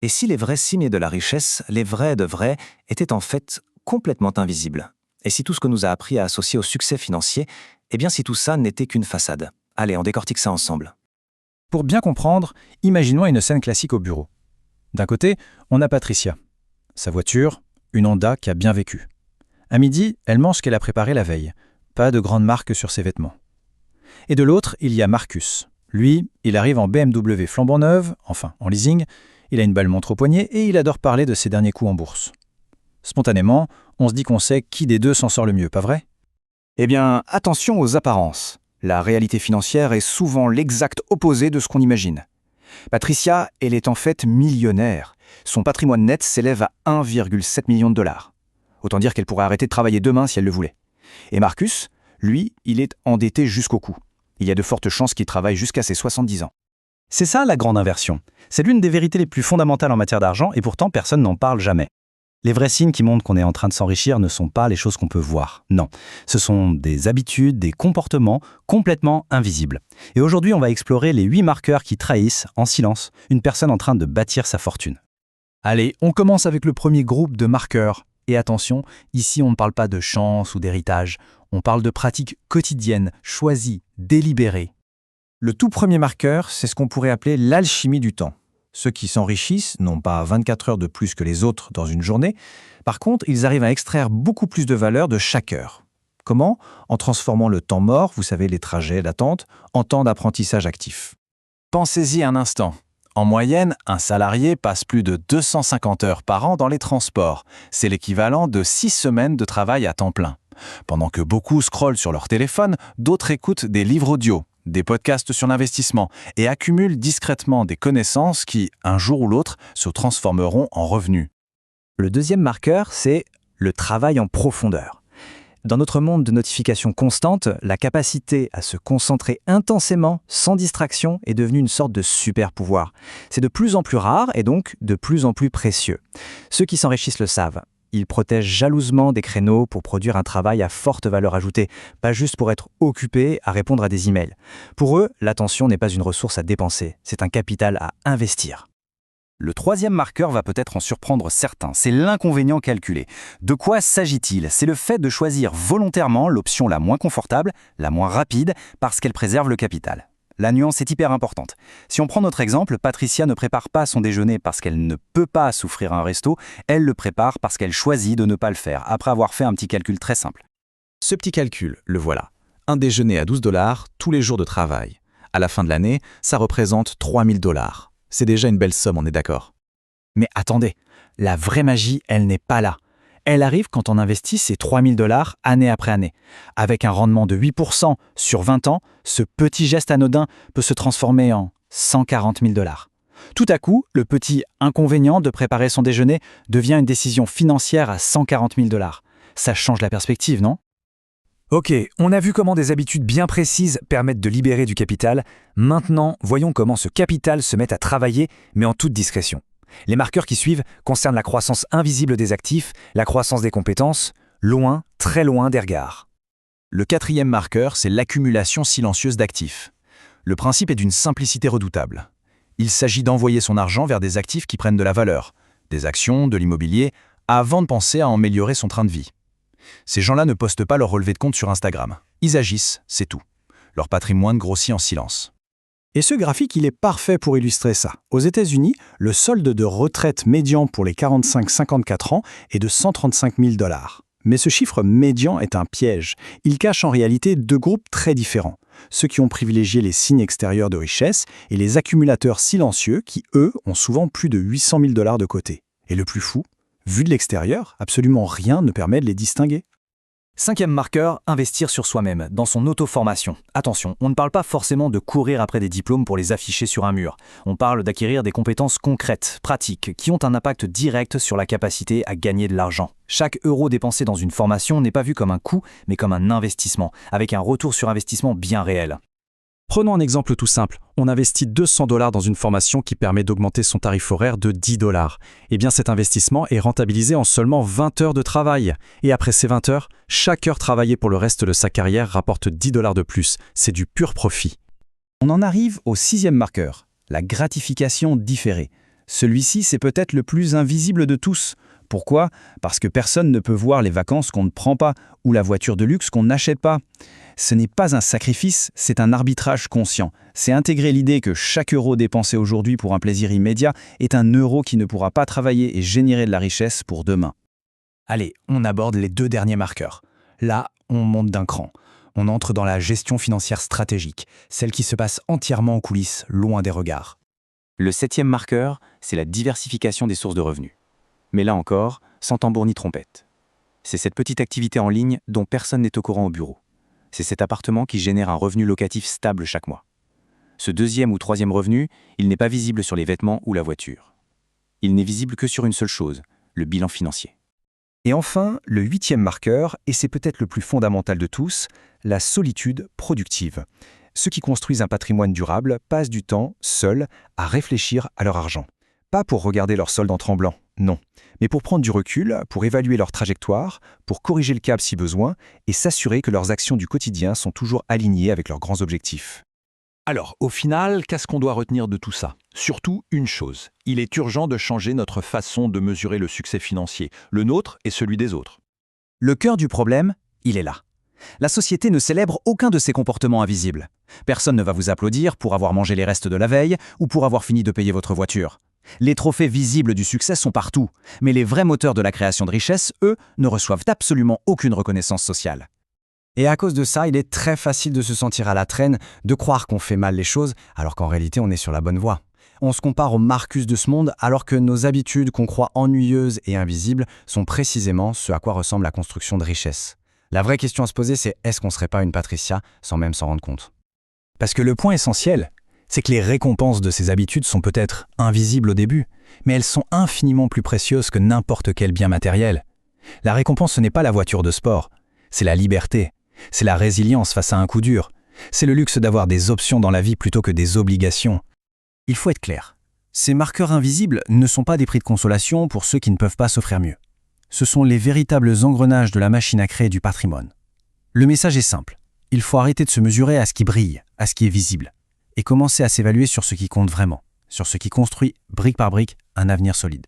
Et si les vrais signes de la richesse, les vrais de vrais, étaient en fait complètement invisibles? Et si tout ce que nous a appris à associer au succès financier, eh bien si tout ça n'était qu'une façade? Allez, on décortique ça ensemble. Pour bien comprendre, imaginons une scène classique au bureau. D'un côté, on a Patricia. Sa voiture, une Honda qui a bien vécu. À midi, elle mange ce qu'elle a préparé la veille. Pas de grande marque sur ses vêtements. Et de l'autre, il y a Marcus. Lui, il arrive en BMW flambant neuve, enfin en leasing, il a une belle montre au poignet et il adore parler de ses derniers coups en bourse. Spontanément, on se dit qu'on sait qui des deux s'en sort le mieux, pas vrai? Eh bien, attention aux apparences. La réalité financière est souvent l'exact opposé de ce qu'on imagine. Patricia, elle est en fait millionnaire. Son patrimoine net s'élève à 1,7 million de dollars. Autant dire qu'elle pourrait arrêter de travailler demain si elle le voulait. Et Marcus, lui, il est endetté jusqu'au cou. Il y a de fortes chances qu'il travaille jusqu'à ses 70 ans. C'est ça la grande inversion. C'est l'une des vérités les plus fondamentales en matière d'argent et pourtant personne n'en parle jamais. Les vrais signes qui montrent qu'on est en train de s'enrichir ne sont pas les choses qu'on peut voir. Non, ce sont des habitudes, des comportements complètement invisibles. Et aujourd'hui, on va explorer les 8 marqueurs qui trahissent, en silence, une personne en train de bâtir sa fortune. Allez, on commence avec le premier groupe de marqueurs. Et attention, ici on ne parle pas de chance ou d'héritage, on parle de pratiques quotidiennes, choisies, délibérées. Le tout premier marqueur, c'est ce qu'on pourrait appeler l'alchimie du temps. Ceux qui s'enrichissent n'ont pas 24 heures de plus que les autres dans une journée. Par contre, ils arrivent à extraire beaucoup plus de valeur de chaque heure. Comment? En transformant le temps mort, vous savez, les trajets, l'attente, en temps d'apprentissage actif. Pensez-y un instant. En moyenne, un salarié passe plus de 250 heures par an dans les transports. C'est l'équivalent de 6 semaines de travail à temps plein. Pendant que beaucoup scrollent sur leur téléphone, d'autres écoutent des livres audio, des podcasts sur l'investissement et accumulent discrètement des connaissances qui, un jour ou l'autre, se transformeront en revenus. Le deuxième marqueur, c'est le travail en profondeur. Dans notre monde de notifications constantes, la capacité à se concentrer intensément, sans distraction, est devenue une sorte de super pouvoir. C'est de plus en plus rare et donc de plus en plus précieux. Ceux qui s'enrichissent le savent. Ils protègent jalousement des créneaux pour produire un travail à forte valeur ajoutée, pas juste pour être occupés à répondre à des emails. Pour eux, l'attention n'est pas une ressource à dépenser, c'est un capital à investir. Le troisième marqueur va peut-être en surprendre certains, c'est l'inconvénient calculé. De quoi s'agit-il? C'est le fait de choisir volontairement l'option la moins confortable, la moins rapide, parce qu'elle préserve le capital. La nuance est hyper importante. Si on prend notre exemple, Patricia ne prépare pas son déjeuner parce qu'elle ne peut pas s'offrir un resto, elle le prépare parce qu'elle choisit de ne pas le faire, après avoir fait un petit calcul très simple. Ce petit calcul, le voilà. Un déjeuner à $12 tous les jours de travail. À la fin de l'année, ça représente 3 000 $. C'est déjà une belle somme, on est d'accord. Mais attendez, la vraie magie, elle n'est pas là. Elle arrive quand on investit ces 3 000 $ année après année. Avec un rendement de 8% sur 20 ans, ce petit geste anodin peut se transformer en 140 000 $. Tout à coup, le petit inconvénient de préparer son déjeuner devient une décision financière à 140 000 $. Ça change la perspective, non? Ok, on a vu comment des habitudes bien précises permettent de libérer du capital. Maintenant, voyons comment ce capital se met à travailler, mais en toute discrétion. Les marqueurs qui suivent concernent la croissance invisible des actifs, la croissance des compétences, loin, très loin des regards. Le quatrième marqueur, c'est l'accumulation silencieuse d'actifs. Le principe est d'une simplicité redoutable. Il s'agit d'envoyer son argent vers des actifs qui prennent de la valeur, des actions, de l'immobilier, avant de penser à améliorer son train de vie. Ces gens-là ne postent pas leur relevé de compte sur Instagram. Ils agissent, c'est tout. Leur patrimoine grossit en silence. Et ce graphique, il est parfait pour illustrer ça. Aux États-Unis, le solde de retraite médian pour les 45-54 ans est de 135 000 $. Mais ce chiffre médian est un piège. Il cache en réalité deux groupes très différents. Ceux qui ont privilégié les signes extérieurs de richesse et les accumulateurs silencieux qui, eux, ont souvent plus de 800 000 $ de côté. Et le plus fou, vu de l'extérieur, absolument rien ne permet de les distinguer. Cinquième marqueur, investir sur soi-même, dans son auto-formation. Attention, on ne parle pas forcément de courir après des diplômes pour les afficher sur un mur. On parle d'acquérir des compétences concrètes, pratiques, qui ont un impact direct sur la capacité à gagner de l'argent. Chaque euro dépensé dans une formation n'est pas vu comme un coût, mais comme un investissement, avec un retour sur investissement bien réel. Prenons un exemple tout simple. On investit 200 $ dans une formation qui permet d'augmenter son tarif horaire de 10 $. Eh bien, cet investissement est rentabilisé en seulement 20 heures de travail. Et après ces 20 heures, chaque heure travaillée pour le reste de sa carrière rapporte 10 $ de plus. C'est du pur profit. On en arrive au sixième marqueur, la gratification différée. Celui-ci, c'est peut-être le plus invisible de tous. Pourquoi? Parce que personne ne peut voir les vacances qu'on ne prend pas ou la voiture de luxe qu'on n'achète pas. Ce n'est pas un sacrifice, c'est un arbitrage conscient. C'est intégrer l'idée que chaque euro dépensé aujourd'hui pour un plaisir immédiat est un euro qui ne pourra pas travailler et générer de la richesse pour demain. Allez, on aborde les 2 derniers marqueurs. Là, on monte d'un cran. On entre dans la gestion financière stratégique, celle qui se passe entièrement en coulisses, loin des regards. Le 7e marqueur, c'est la diversification des sources de revenus. Mais là encore, sans tambour ni trompette. C'est cette petite activité en ligne dont personne n'est au courant au bureau. C'est cet appartement qui génère un revenu locatif stable chaque mois. Ce 2e ou 3e revenu, il n'est pas visible sur les vêtements ou la voiture. Il n'est visible que sur une seule chose, le bilan financier. Et enfin, le 8e marqueur, et c'est peut-être le plus fondamental de tous, la solitude productive. Ceux qui construisent un patrimoine durable passent du temps, seuls, à réfléchir à leur argent. Pas pour regarder leur solde en tremblant, non, mais pour prendre du recul, pour évaluer leur trajectoire, pour corriger le cap si besoin, et s'assurer que leurs actions du quotidien sont toujours alignées avec leurs grands objectifs. Alors, au final, qu'est-ce qu'on doit retenir de tout ça? Surtout une chose, il est urgent de changer notre façon de mesurer le succès financier, le nôtre et celui des autres. Le cœur du problème, il est là. La société ne célèbre aucun de ces comportements invisibles. Personne ne va vous applaudir pour avoir mangé les restes de la veille ou pour avoir fini de payer votre voiture. Les trophées visibles du succès sont partout, mais les vrais moteurs de la création de richesse, eux, ne reçoivent absolument aucune reconnaissance sociale. Et à cause de ça, il est très facile de se sentir à la traîne, de croire qu'on fait mal les choses, alors qu'en réalité on est sur la bonne voie. On se compare aux Marcus de ce monde, alors que nos habitudes qu'on croit ennuyeuses et invisibles sont précisément ce à quoi ressemble la construction de richesse. La vraie question à se poser, c'est est-ce qu'on ne serait pas une Patricia sans même s'en rendre compte? Parce que le point essentiel, c'est que les récompenses de ces habitudes sont peut-être invisibles au début, mais elles sont infiniment plus précieuses que n'importe quel bien matériel. La récompense, ce n'est pas la voiture de sport, c'est la liberté, c'est la résilience face à un coup dur, c'est le luxe d'avoir des options dans la vie plutôt que des obligations. Il faut être clair, ces marqueurs invisibles ne sont pas des prix de consolation pour ceux qui ne peuvent pas s'offrir mieux. Ce sont les véritables engrenages de la machine à créer du patrimoine. Le message est simple, il faut arrêter de se mesurer à ce qui brille, à ce qui est visible, et commencer à s'évaluer sur ce qui compte vraiment, sur ce qui construit, brique par brique, un avenir solide.